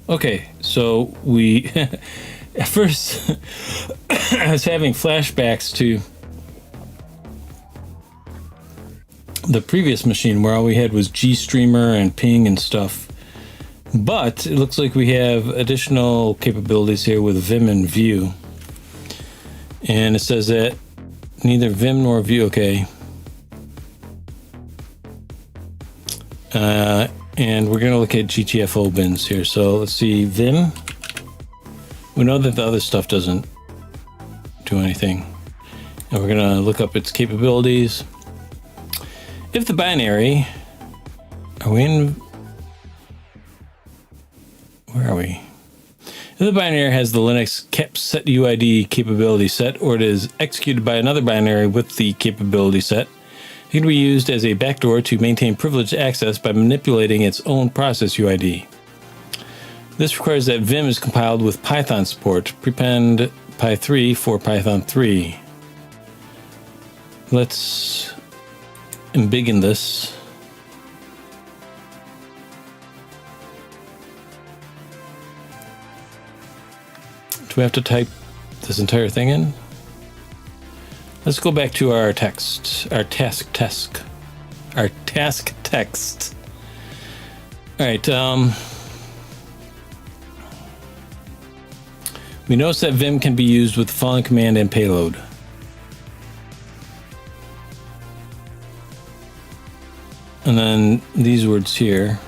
Okay, so we at first I was having flashbacks to the previous machine where all we had was GStreamer and ping and stuff. But it looks like we have additional capabilities here with Vim and Vue. And it says that neither Vim nor Vue, okay. And we're going to look at GTFO bins here. So let's see, Vim. We know that the other stuff doesn't do anything. And we're going to look up its capabilities. If the binary, Are we in? Where are we? If the binary has the Linux cap set UID capability set, or it is executed by another binary with the capability set, it can be used as a backdoor to maintain privileged access by manipulating its own process UID. This requires that Vim is compiled with Python support. Prepend Py3 for Python 3. Let's embiggen this. Do we have to type this entire thing in? Let's go back to our text, our task text. All right. We notice that Vim can be used with the following command and payload. And then these words here.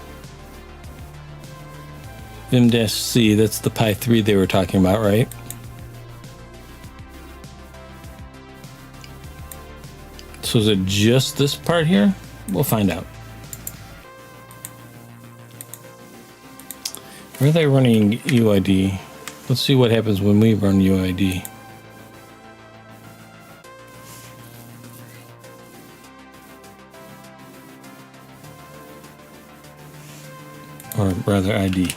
Vim-C, that's the Py3 they were talking about, right? So is it just this part here? We'll find out. Where are they running UID? Let's see what happens when we run UID. Or rather ID.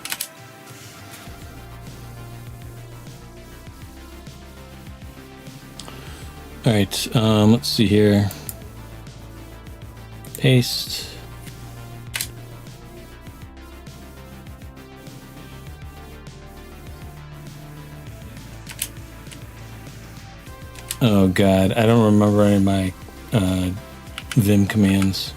All right, let's see here. Paste. Oh God, I don't remember any of my Vim commands.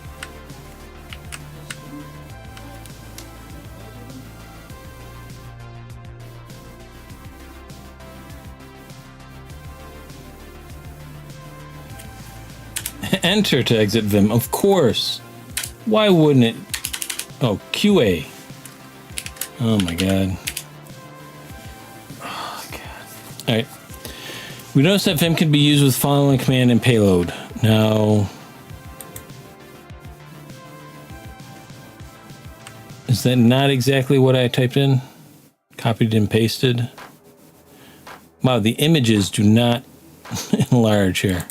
Enter to exit Vim, of course. Why wouldn't it? Oh, QA. Oh my God. Oh God. All right. We notice that Vim can be used with following command and payload. Now, is that not exactly what I typed in? Copied and pasted. Wow, the images do not enlarge here.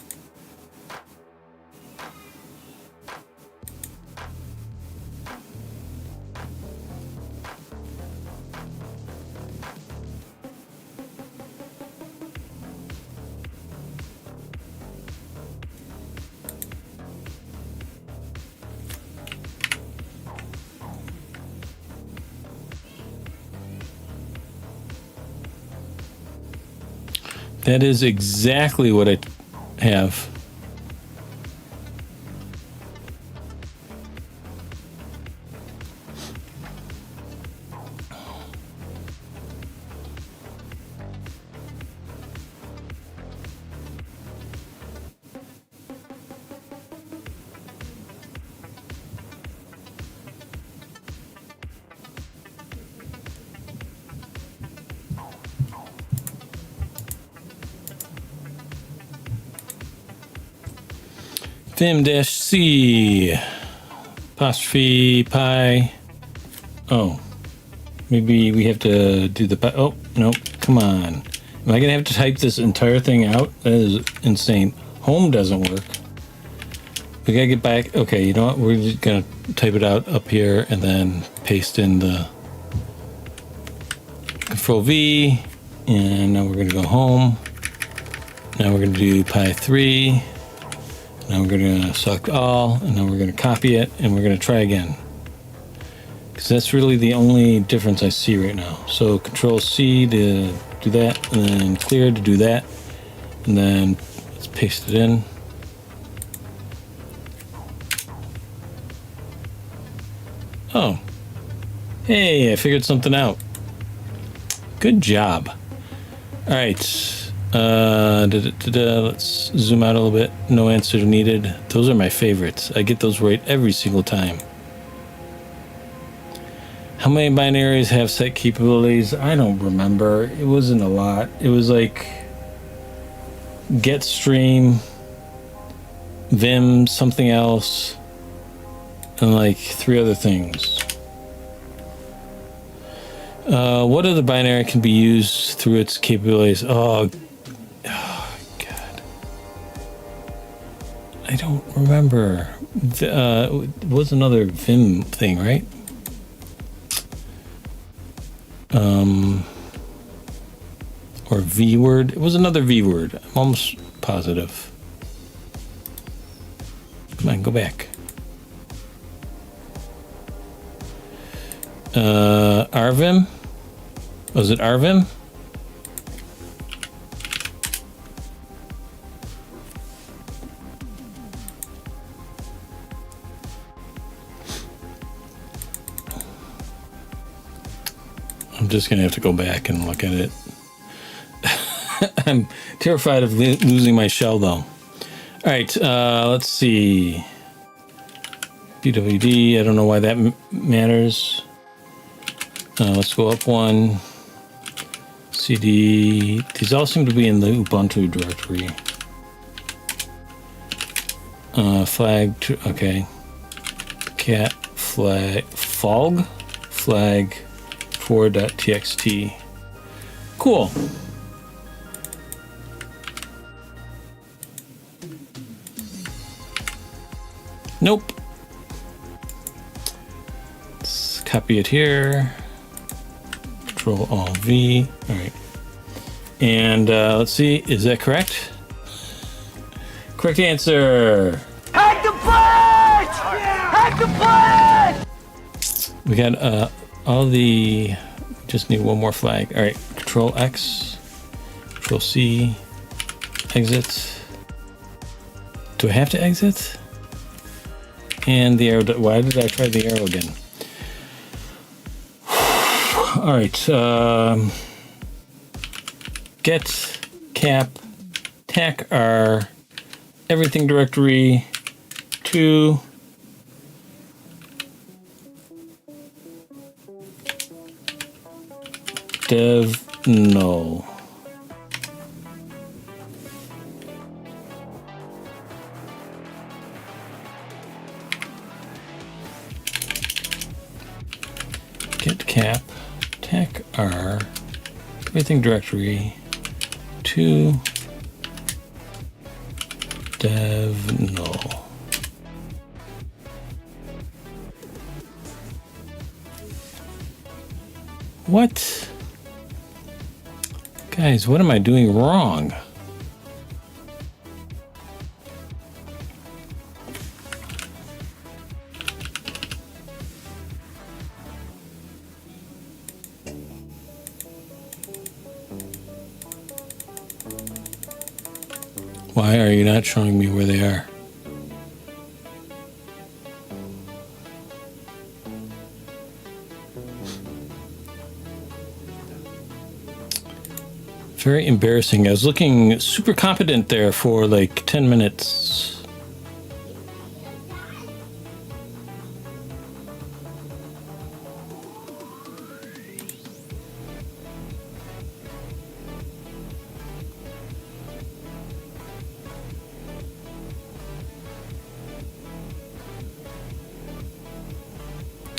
That is exactly what I have. Vim-C apostrophe pi. Oh, maybe we have to do the pi. Oh, no, come on. Am I gonna have to type this entire thing out? That is insane. Home doesn't work. We gotta get back. Okay, you know what? We're just gonna type it out up here and then paste in the Control V. And now we're gonna go home. Now we're gonna do pi 3. Now we're going to select all, and then we're going to copy it, and we're going to try again. Because that's really the only difference I see right now. So Control C to do that, and then clear to do that, and then let's paste it in. Oh, hey, I figured something out. Good job. All right. Let's zoom out a little bit. No answer needed. Those are my favorites. I get those right every single time. How many binaries have set capabilities? I don't remember. It wasn't a lot. It was like get stream, Vim, something else. and like 3 other things. What other binary can be used through its capabilities? Oh, God. I don't remember. It was another Vim thing, right? Or V word. It was another V word. I'm almost positive. Come on, go back. Arvim? Was it Arvim? I'm just gonna have to go back and look at it. I'm terrified of losing my shell, though. All right, let's see. BWD, I don't know why that matters. Let's go up 1. CD. These all seem to be in the Ubuntu directory. Flag. Okay. Cat flag. Fog. Flag 4.txt. Cool. Nope. Let's copy it here. Control Alt V. All right. And let's see, is that correct? Correct answer. Hack the planet! Hack the planet! We got all the. Just need one more flag. All right. Control X. Control C. Exit. Do I have to exit? And the arrow. Why did I try the arrow again? All right. Get cap tac r everything directory to dev null. Get cap tac r everything directory to dev null. What? Guys, what am I doing wrong? Why are you not showing me where they are? Very embarrassing. I was looking super competent there for like 10 minutes.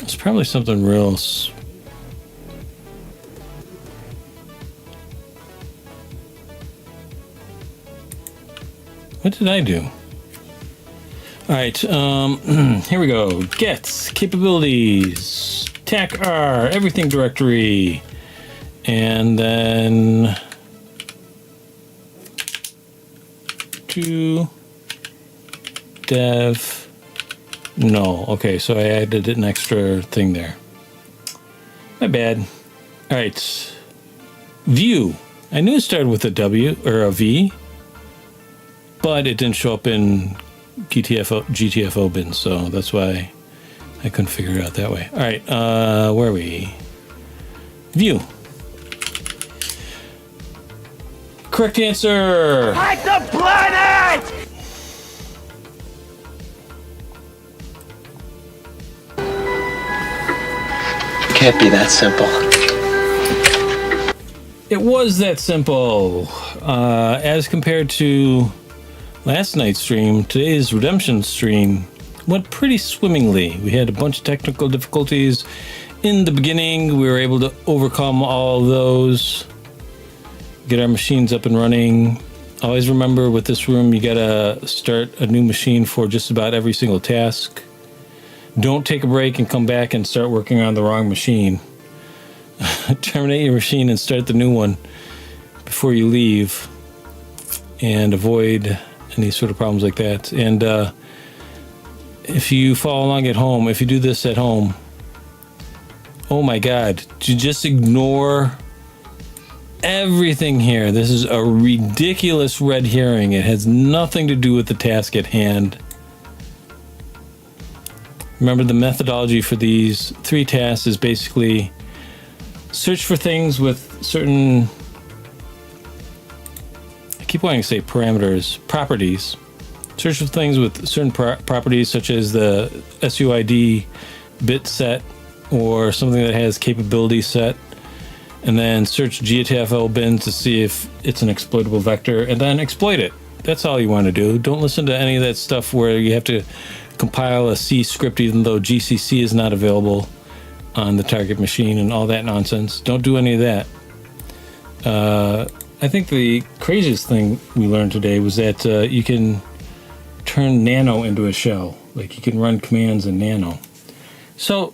It's probably something real. What did I do? All right, here we go. Get capabilities, tac r, everything directory, and then to dev null. Okay, so I added an extra thing there. My bad. All right, view. I knew it started with a W or a V, but it didn't show up in GTFO bin, so that's why I couldn't figure it out that way. All right, where are we? View. Correct answer. Hack the planet! Can't be that simple. It was that simple. As compared to last night's stream, today's redemption stream went pretty swimmingly. We had a bunch of technical difficulties in the beginning. We were able to overcome all those, get our machines up and running. Always remember with this room, you gotta start a new machine for just about every single task. Don't take a break and come back and start working on the wrong machine. Terminate your machine and start the new one before you leave, and avoid any sort of problems like that. And if you follow along at home, if you do this at home, oh my God, you just ignore everything here. This is a ridiculous red herring. It has nothing to do with the task at hand. Remember, the methodology for these 3 tasks is basically search for things with certain, I keep wanting to say parameters, properties. Search for things with certain properties, such as the SUID bit set or something that has capability set. And then search GTFO bins to see if it's an exploitable vector, and then exploit it. That's all you want to do. Don't listen to any of that stuff where you have to compile a C script even though GCC is not available on the target machine and all that nonsense. Don't do any of that. I think the craziest thing we learned today was that you can turn nano into a shell. Like, you can run commands in nano. So,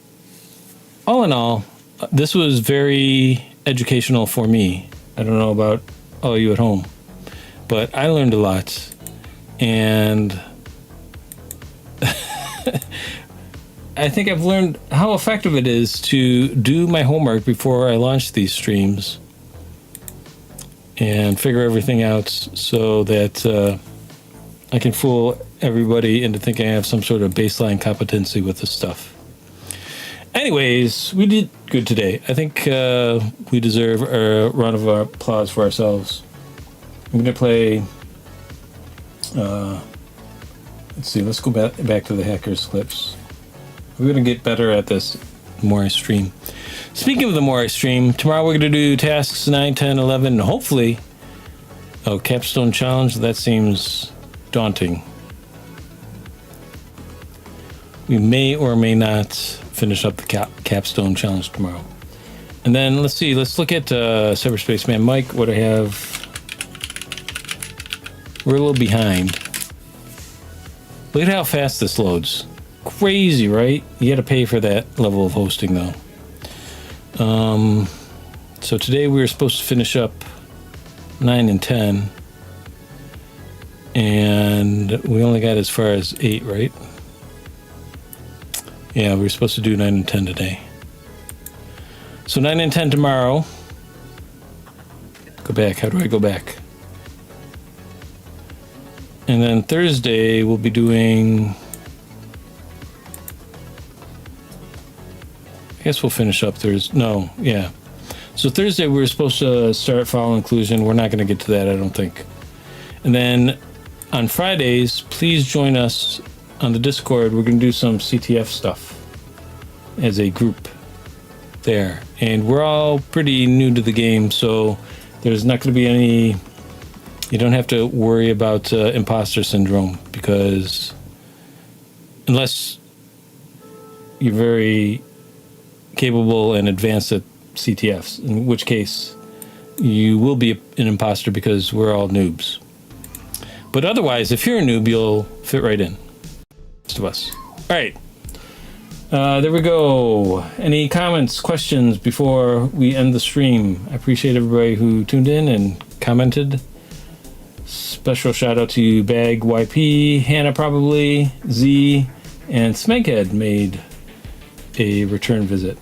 all in all, this was very educational for me. I don't know about all you at home, but I learned a lot. And I think I've learned how effective it is to do my homework before I launch these streams and figure everything out so that I can fool everybody into thinking I have some sort of baseline competency with this stuff. Anyways, we did good today. I think we deserve a round of applause for ourselves. I'm going to play... let's see, let's go back to the hackers clips. We're going to get better at this the more I stream. Speaking of the more I stream, tomorrow we're going to do tasks 9, 10, 11, and hopefully... Oh, capstone challenge? That seems daunting. We may or may not finish up the capstone challenge tomorrow. And then, let's see, let's look at Cyberspace Man Mike, what I have. We're a little behind. Look at how fast this loads. Crazy, right? You got to pay for that level of hosting, though. So today we were supposed to finish up 9 and 10. And we only got as far as 8, right? Yeah, we were supposed to do 9 and 10 today. So 9 and 10 tomorrow. Go back. How do I go back? And then Thursday we'll be doing... I guess we'll finish up Thursday. No, yeah. So Thursday we were supposed to start file inclusion. We're not going to get to that, I don't think. And then on Fridays, please join us on the Discord. We're going to do some CTF stuff as a group there. And we're all pretty new to the game, so there's not going to be any... You don't have to worry about imposter syndrome, because unless you're very capable and advanced at CTFs, in which case you will be an imposter because we're all noobs. But otherwise, if you're a noob, you'll fit right in. Most of us. All right. There we go. Any comments, questions before we end the stream? I appreciate everybody who tuned in and commented. Special shout out to Bag YP, Hannah probably, Z, and Smeghead made a return visit.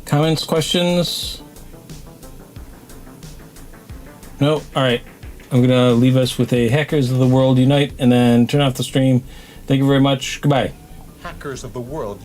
Comments, questions? No? Alright. I'm going to leave us with a Hackers of the World Unite and then turn off the stream. Thank you very much. Goodbye. Hackers of the World